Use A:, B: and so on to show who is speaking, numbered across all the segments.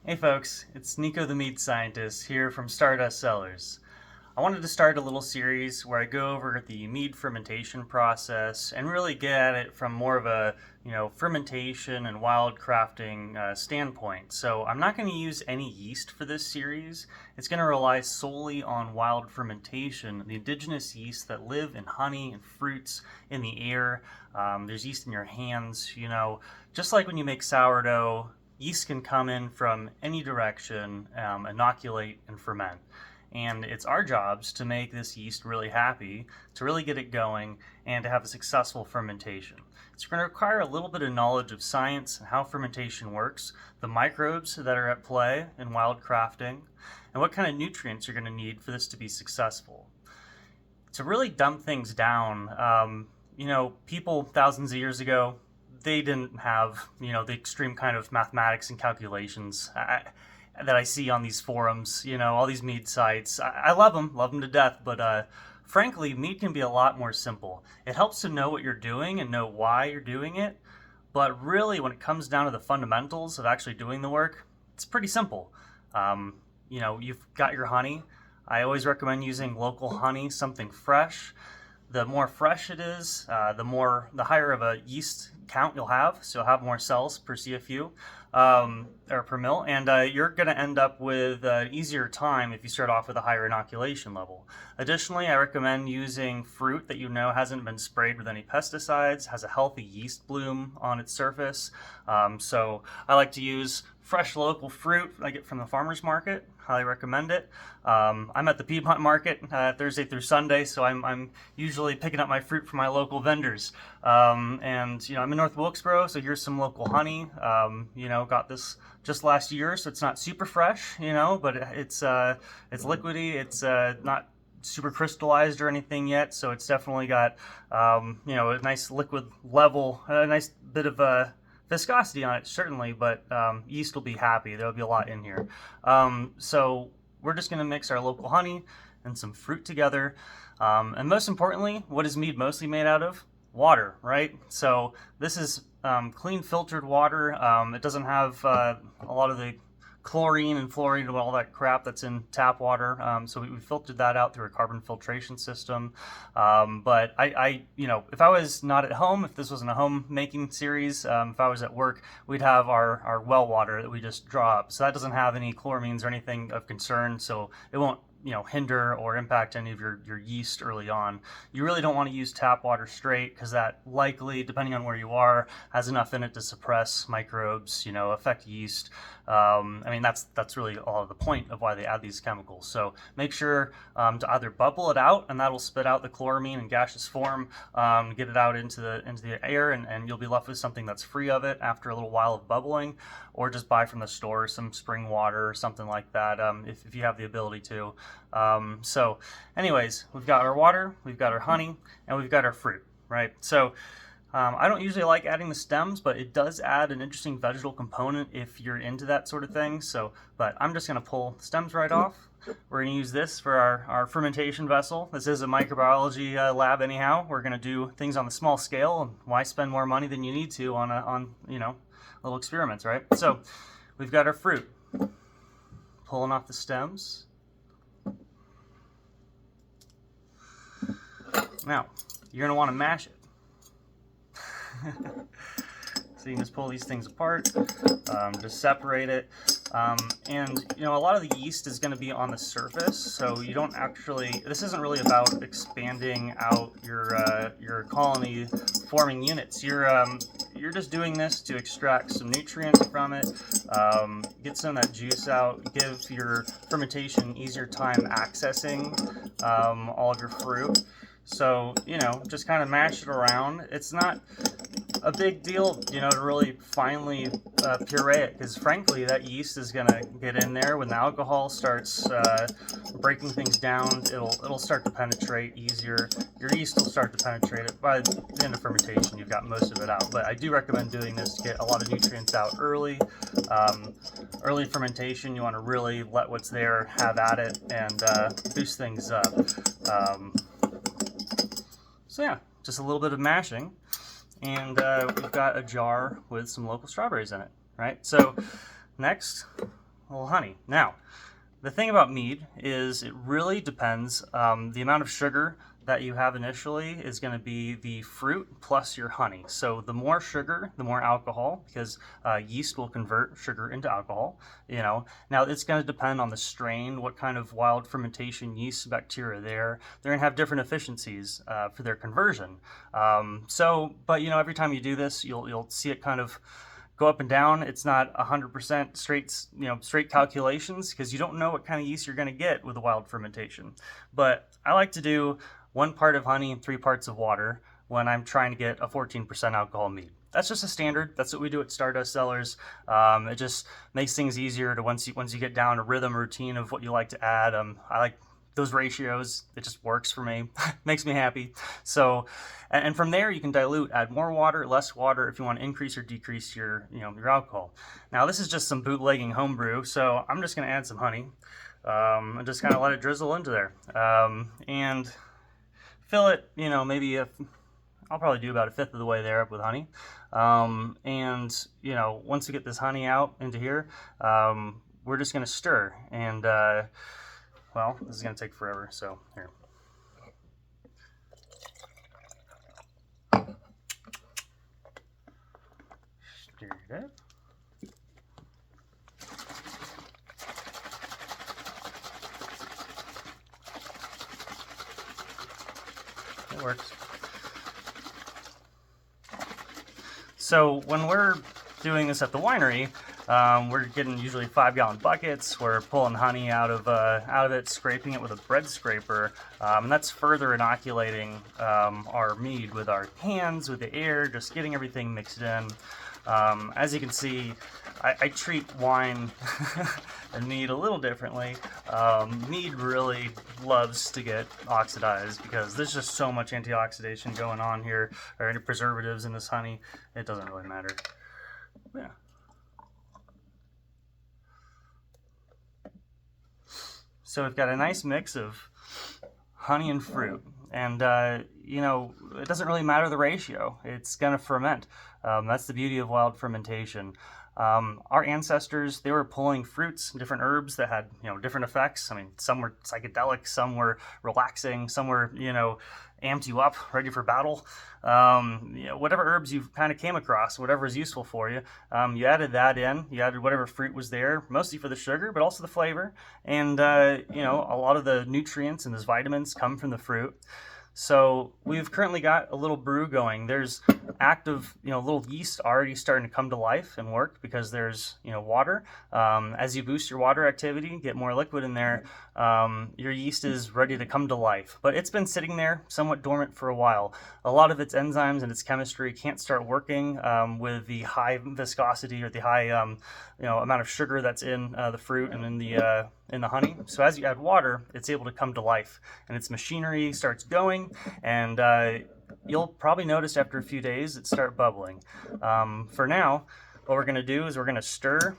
A: Hey folks, it's Nico the Mead Scientist here from Stardust Cellars. I wanted to start a little series where I go over the mead fermentation process and really get at it from more of a, fermentation and wild crafting standpoint. So I'm not going to use any yeast for this series. It's going to rely solely on wild fermentation, the indigenous yeast that live in honey and fruits in the air. There's yeast in your hands, just like when you make sourdough. Yeast can come in from any direction, inoculate, and ferment. And it's our jobs to make this yeast really happy, to really get it going, and to have a successful fermentation. It's going to require a little bit of knowledge of science and how fermentation works, the microbes that are at play in wildcrafting, and what kind of nutrients you're going to need for this to be successful. To really dumb things down, people thousands of years ago, they didn't have, the extreme kind of mathematics and calculations that I see on these forums, all these mead sites. I love them to death, but frankly, mead can be a lot more simple. It helps to know what you're doing and know why you're doing it, but really when it comes down to the fundamentals of actually doing the work, it's pretty simple. You've got your honey. I always recommend using local honey, something fresh. The more fresh it is, the higher of a yeast count you'll have. So you'll have more cells per CFU or per mil, and you're going to end up with an easier time if you start off with a higher inoculation level. Additionally, I recommend using fruit that hasn't been sprayed with any pesticides, has a healthy yeast bloom on its surface. So I like to use fresh local fruit I get from the farmer's market. Highly recommend it. I'm at the Piedmont market Thursday through Sunday, so I'm usually picking up my fruit from my local vendors. I'm in North Wilkesboro, so here's some local honey. Got this just last year, so it's not super fresh, but it's liquidy. It's not super crystallized or anything yet, so it's definitely got a nice liquid level, a nice bit of viscosity on it, certainly, but yeast will be happy. There'll be a lot in here. So we're just going to mix our local honey and some fruit together. And most importantly, what is mead mostly made out of? Water, right? So this is clean filtered water. It doesn't have a lot of the chlorine and fluorine and all that crap that's in tap water. So we filtered that out through a carbon filtration system. But if I was not at home, if this wasn't a home making series, if I was at work, we'd have our well water that we just draw up. So that doesn't have any chloramines or anything of concern. So it won't hinder or impact any of your yeast early on. You really don't want to use tap water straight because that likely, depending on where you are, has enough in it to suppress microbes, affect yeast. That's really all of the point of why they add these chemicals. So make sure to either bubble it out, and that'll spit out the chloramine in gaseous form, get it out into the air, and you'll be left with something that's free of it after a little while of bubbling, or just buy from the store some spring water or something like that if you have the ability to. So anyways, we've got our water, we've got our honey, and we've got our fruit, right? So I don't usually like adding the stems, but it does add an interesting vegetal component if you're into that sort of thing. But I'm just going to pull the stems right off. We're going to use this for our fermentation vessel. This is a microbiology lab anyhow. We're going to do things on the small scale, and why spend more money than you need to on little experiments, right? So we've got our fruit. Pulling off the stems. Now, you're going to want to mash it. So you can just pull these things apart, just separate it, and a lot of the yeast is going to be on the surface, so you don't actually, this isn't really about expanding out your colony forming units. You're just doing this to extract some nutrients from it, get some of that juice out, give your fermentation easier time accessing all of your fruit. So, just kind of mash it around. It's not a big deal, to really finely puree it, because frankly, that yeast is going to get in there. When the alcohol starts breaking things down, it'll start to penetrate easier. Your yeast will start to penetrate it. By the end of fermentation, you've got most of it out. But I do recommend doing this to get a lot of nutrients out early. Early fermentation, you want to really let what's there have at it and boost things up. So yeah, just a little bit of mashing, and we've got a jar with some local strawberries in it, right? So next, little honey. Now, the thing about mead is it really depends. The amount of sugar that you have initially is going to be the fruit plus your honey. So the more sugar, the more alcohol, because yeast will convert sugar into alcohol. Now it's going to depend on the strain, what kind of wild fermentation yeast bacteria they're going to have different efficiencies for their conversion. But every time you do this, you'll see it kind of go up and down. It's not 100% straight calculations, because you don't know what kind of yeast you're going to get with a wild fermentation. But I like to do 1 part of honey and 3 parts of water when I'm trying to get a 14% alcohol mead. That's just a standard. That's what we do at Stardust Cellars. It just makes things easier to once you get down a rhythm routine of what you like to add. I like those ratios. It just works for me. Makes me happy. So, and from there you can dilute, add more water, less water if you want to increase or decrease your alcohol. Now this is just some bootlegging homebrew, so I'm just going to add some honey and just kind of let it drizzle into there and fill it. Maybe I'll probably do about 1/5 of the way there up with honey. And once we get this honey out into here, we're just going to stir. And well, this is going to take forever, so here. Stir it up. It works. So when we're doing this at the winery, we're getting usually 5-gallon buckets. We're pulling honey out of it, scraping it with a bread scraper, and that's further inoculating our mead with our hands, with the air, just getting everything mixed in. As you can see, I treat wine and mead a little differently. Mead really loves to get oxidized because there's just so much antioxidation going on here, or any preservatives in this honey. It doesn't really matter. Yeah. So we've got a nice mix of honey and fruit, and it doesn't really matter the ratio. It's going to ferment. That's the beauty of wild fermentation. Our ancestors, they were pulling fruits, different herbs that had different effects. I mean, some were psychedelic, some were relaxing, some were amped you up, ready for battle. Whatever herbs you kind of came across, whatever is useful for you, you added that in. You added whatever fruit was there, mostly for the sugar, but also the flavor. And a lot of the nutrients and those vitamins come from the fruit. So we've currently got a little brew going. There's active, little yeast already starting to come to life and work because there's, water. As you boost your water activity, get more liquid in there, your yeast is ready to come to life. But it's been sitting there somewhat dormant for a while. A lot of its enzymes and its chemistry can't start working with the high viscosity or the high, amount of sugar that's in the fruit and in the honey. So as you add water, it's able to come to life, and its machinery starts going, and you'll probably notice after a few days it start bubbling. For now, what we're going to do is we're going to stir,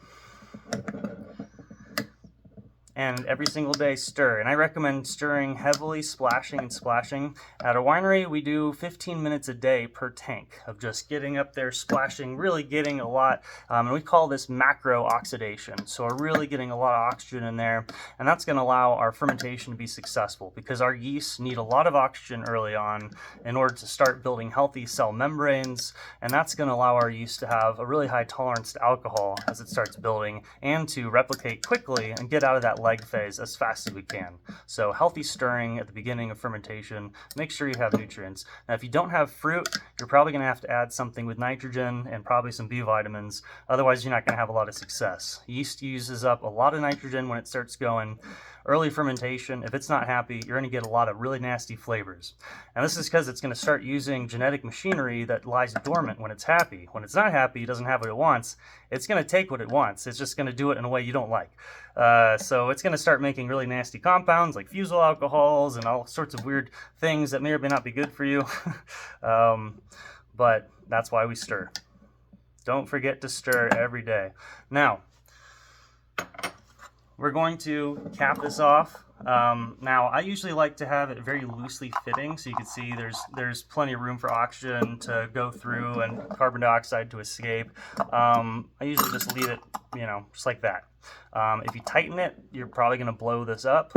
A: and every single day stir. And I recommend stirring heavily, splashing and splashing. At a winery, we do 15 minutes a day per tank of just getting up there, splashing, really getting a lot. And we call this macro oxidation. So we're really getting a lot of oxygen in there, and that's going to allow our fermentation to be successful because our yeasts need a lot of oxygen early on in order to start building healthy cell membranes, and that's going to allow our yeast to have a really high tolerance to alcohol as it starts building, and to replicate quickly and get out of that leg phase as fast as we can. So healthy stirring at the beginning of fermentation. Make sure you have nutrients. Now if you don't have fruit, you're probably going to have to add something with nitrogen and probably some B vitamins. Otherwise you're not going to have a lot of success. Yeast uses up a lot of nitrogen when it starts going. Early fermentation, if it's not happy, you're going to get a lot of really nasty flavors. And this is because it's going to start using genetic machinery that lies dormant when it's happy. When it's not happy, it doesn't have what it wants, it's going to take what it wants. It's just going to do it in a way you don't like. So it's going to start making really nasty compounds like fusel alcohols and all sorts of weird things that may or may not be good for you. But that's why we stir. Don't forget to stir every day. Now, we're going to cap this off Now, I usually like to have it very loosely fitting, so you can see there's plenty of room for oxygen to go through and carbon dioxide to escape. I usually just leave it, just like that. If you tighten it, you're probably going to blow this up,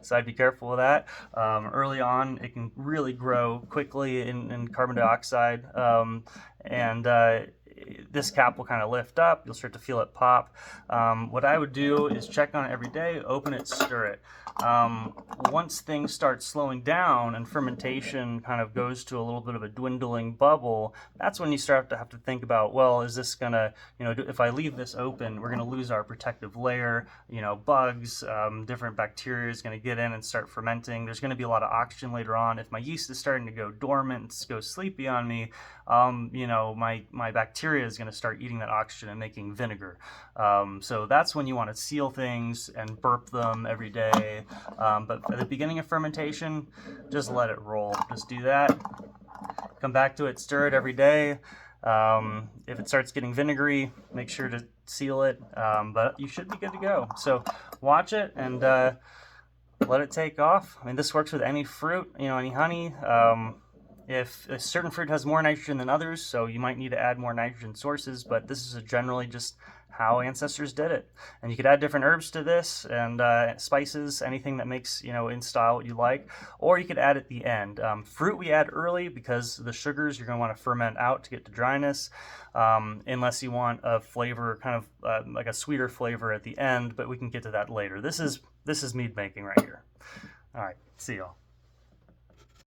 A: so I'd be careful with that. Early on, it can really grow quickly in carbon dioxide, and this cap will kind of lift up. You'll start to feel it pop. What I would do is check on it every day, open it, stir it. Once things start slowing down and fermentation kind of goes to a little bit of a dwindling bubble, that's when you start to have to think about, well, is this gonna, if I leave this open, we're gonna lose our protective layer, bugs, different bacteria is gonna get in and start fermenting. There's gonna be a lot of oxygen later on. If my yeast is starting to go dormant, go sleepy on me, my bacteria is gonna start eating that oxygen and making vinegar. So that's when you wanna seal things and burp them every day. But at the beginning of fermentation, just let it roll. Just do that. Come back to it, stir it every day. If it starts getting vinegary, make sure to seal it. But you should be good to go. So watch it and let it take off. I mean, this works with any fruit, any honey. If a certain fruit has more nitrogen than others, so you might need to add more nitrogen sources, but this is generally just how ancestors did it. And you could add different herbs to this and spices, anything that makes, in style what you like, or you could add at the end. Fruit we add early because the sugars you're going to want to ferment out to get to dryness, unless you want a flavor, kind of like a sweeter flavor at the end, but we can get to that later. This is mead making right here. All right, see y'all.